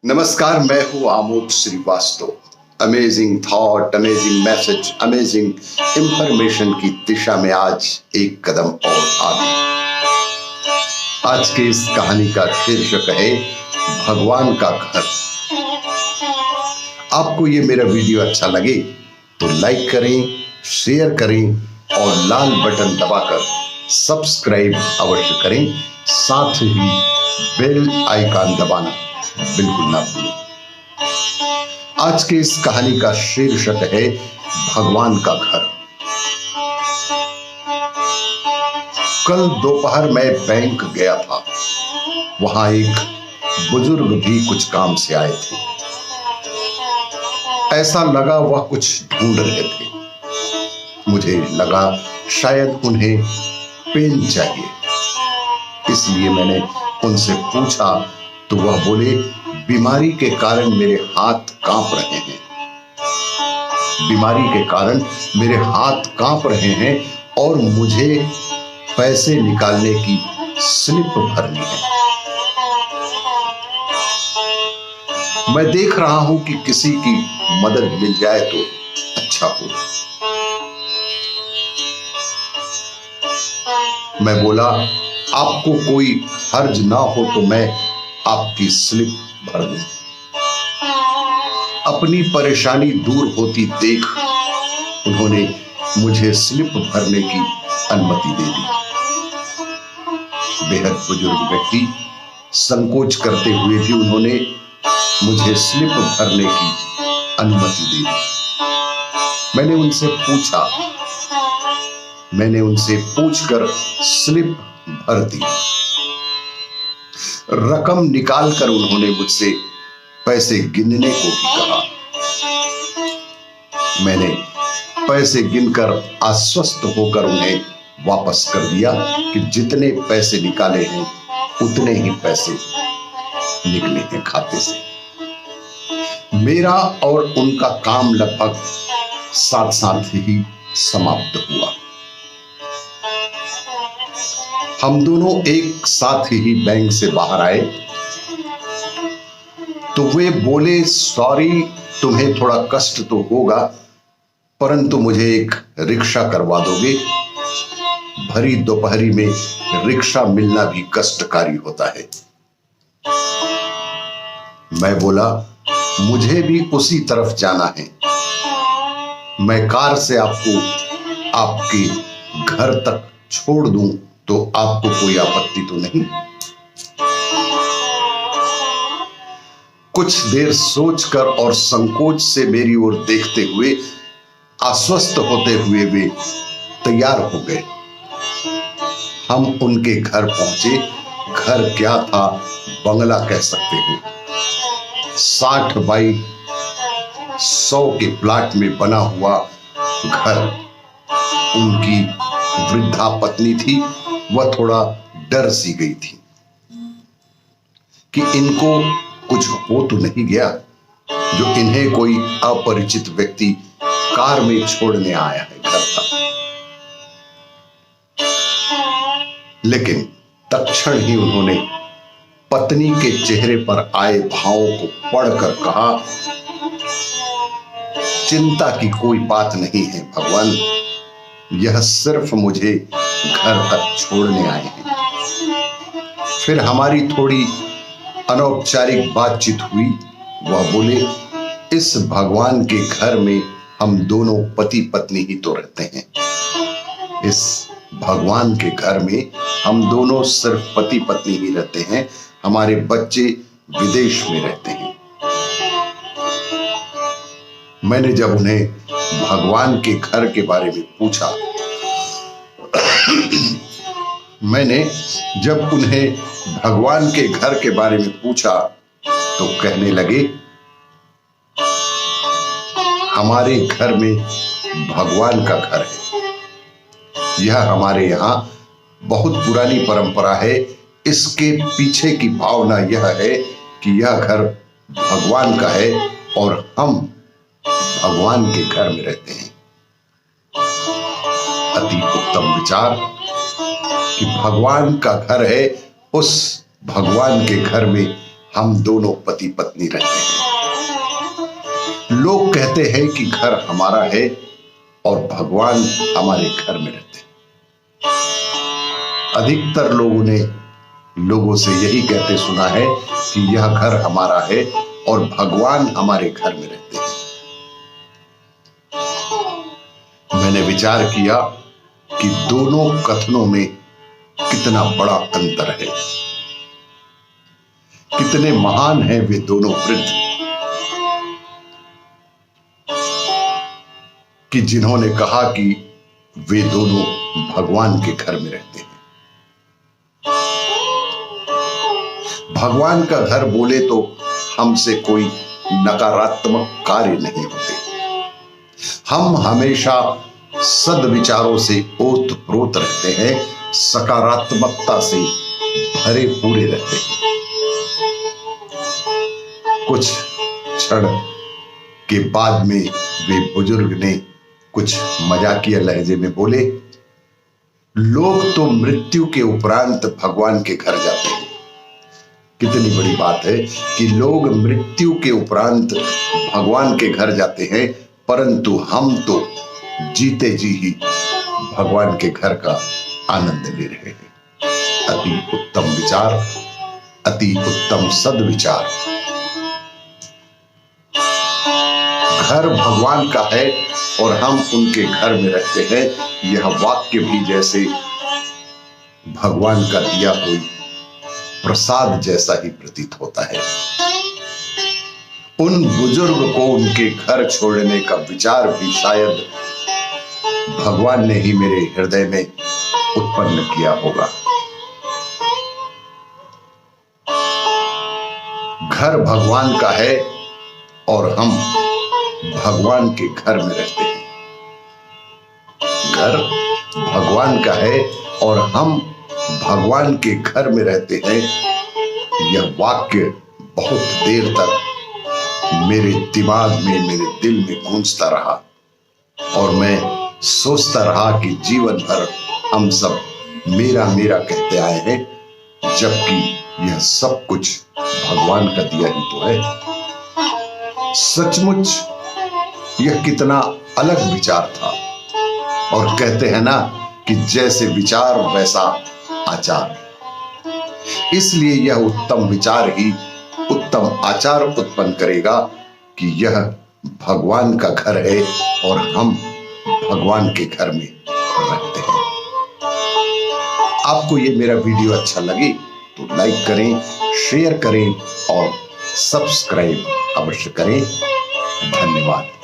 नमस्कार, मैं हूं Amod Srivastava. Amazing thought, amazing message, amazing information की दिशा में आज एक कदम और आगे। आज की इस कहानी का शीर्षक है भगवान का घर। आपको ये मेरा वीडियो अच्छा लगे तो लाइक करें, शेयर करें और लाल बटन दबाकर सब्सक्राइब अवश्य करें। साथ ही बेल आइकन दबाना बिल्कुल ना भूलें। आज के इस कहानी का शीर्षक है भगवान का घर। कल दोपहर मैं बैंक गया था। वहां एक बुजुर्ग भी कुछ काम से आए थे। ऐसा लगा वह कुछ ढूंढ रहे थे। मुझे लगा शायद उन्हें पेन चाहिए, इसलिए मैंने उनसे पूछा तो वह बोले, बीमारी के कारण मेरे हाथ कांप रहे हैं। बीमारी के कारण मेरे हाथ कांप रहे हैं और मुझे पैसे निकालने की स्लिप भरनी है। मैं देख रहा हूं कि किसी की मदद मिल जाए तो अच्छा हो। मैं बोला, आपको कोई हर्ज ना हो तो मैं आपकी स्लिप भर दूं। अपनी परेशानी दूर होती देख उन्होंने मुझे स्लिप भरने की अनुमति दे दी। बेहद बुजुर्ग व्यक्ति, संकोच करते हुए भी उन्होंने मुझे स्लिप भरने की अनुमति दे दी। मैंने उनसे पूछकर स्लिप भर दी। रकम निकालकर उन्होंने मुझसे पैसे गिनने को भी कहा। मैंने पैसे गिनकर आश्वस्त होकर उन्हें वापस कर दिया कि जितने पैसे निकाले हैं उतने ही पैसे निकले हैं खाते से। मेरा और उनका काम लगभग साथ साथ ही समाप्त हुआ। हम दोनों एक साथ ही बैंक से बाहर आए तो वे बोले, सॉरी, तुम्हें थोड़ा कष्ट तो होगा, परंतु मुझे एक रिक्शा करवा दोगे? भरी दोपहरी में रिक्शा मिलना भी कष्टकारी होता है। मैं बोला, मुझे भी उसी तरफ जाना है। मैं कार से आपको आपके घर तक छोड़ दूं तो आपको कोई आपत्ति तो नहीं? कुछ देर सोचकर और संकोच से मेरी ओर देखते हुए, आश्वस्त होते हुए वे तैयार हो गए। हम उनके घर पहुंचे। घर क्या था, बंगला कह सकते हैं। 60 बाई 100 के प्लाट में बना हुआ घर। उनकी वृद्धा पत्नी थी। वह थोड़ा डर सी गई थी कि इनको कुछ हो तो नहीं गया जो इन्हें कोई अपरिचित व्यक्ति कार में छोड़ने आया है घर तक। लेकिन तत्क्षण ही उन्होंने पत्नी के चेहरे पर आए भावों को पढ़कर कहा, चिंता की कोई बात नहीं है भगवान, यह सिर्फ मुझे घर तक छोड़ने आए हैं। फिर हमारी थोड़ी अनौपचारिक बातचीत हुई। वह बोले, इस भगवान के घर में हम दोनों पति पत्नी ही तो रहते हैं। इस भगवान के घर में हम दोनों सिर्फ पति पत्नी ही रहते हैं। हमारे बच्चे विदेश में रहते हैं। मैंने जब उन्हें भगवान के घर के बारे में पूछा तो कहने लगे, हमारे घर में भगवान का घर है। यह हमारे यहाँ बहुत पुरानी परंपरा है। इसके पीछे की भावना यह है कि यह घर भगवान का है और हम भगवान के घर में रहते हैं। अति उत्तम विचार कि भगवान का घर है, उस भगवान के घर में हम दोनों पति पत्नी रहते हैं। लोग कहते हैं कि घर हमारा है और भगवान हमारे घर में रहते हैं। अधिकतर लोगों ने लोगों से यही कहते सुना है कि यह घर हमारा है और भगवान हमारे घर में रहते हैं। मैंने विचार किया कि दोनों कथनों में कितना बड़ा अंतर है, कितने महान हैं वे दोनों वृद्ध कि जिन्होंने कहा कि वे दोनों भगवान के घर में रहते हैं। भगवान का घर बोले तो हमसे कोई नकारात्मक कार्य नहीं होते। हम हमेशा सद्विचारों से ओतप्रोत रहते हैं, सकारात्मकता से भरे पूरे रहते हैं। कुछ क्षण के बाद में वे बुजुर्ग ने कुछ मजाकिया लहजे में बोले, लोग तो मृत्यु के उपरांत भगवान के घर जाते हैं। कितनी बड़ी बात है कि लोग मृत्यु के उपरांत भगवान के घर जाते हैं, परंतु हम तो जीते जी ही भगवान के घर का आनंद ले रहे हैं। अति उत्तम विचार, अति उत्तम सद्विचार। घर भगवान का है और हम उनके घर में रहते हैं। यह वाक्य भी जैसे भगवान का दिया हुई प्रसाद जैसा ही प्रतीत होता है। उन बुजुर्ग को उनके घर छोड़ने का विचार भी शायद भगवान ने ही मेरे हृदय में उत्पन्न किया होगा। घर भगवान का है और हम भगवान के घर में रहते हैं। घर भगवान का है और हम भगवान के घर में रहते हैं। यह वाक्य बहुत देर तक मेरे दिमाग में, मेरे दिल में गूंजता रहा और मैं सोचता रहा कि जीवन भर हम सब मेरा मेरा कहते आए हैं, जबकि यह सब कुछ भगवान का दिया ही तो है। सचमुच यह कितना अलग विचार था। और कहते हैं ना कि जैसे विचार वैसा आचार, इसलिए यह उत्तम विचार ही उत्तम आचार उत्पन्न करेगा कि यह भगवान का घर है और हम भगवान के घर में रहते हैं। आपको ये मेरा वीडियो अच्छा लगे तो लाइक करें, शेयर करें और सब्सक्राइब अवश्य करें। धन्यवाद।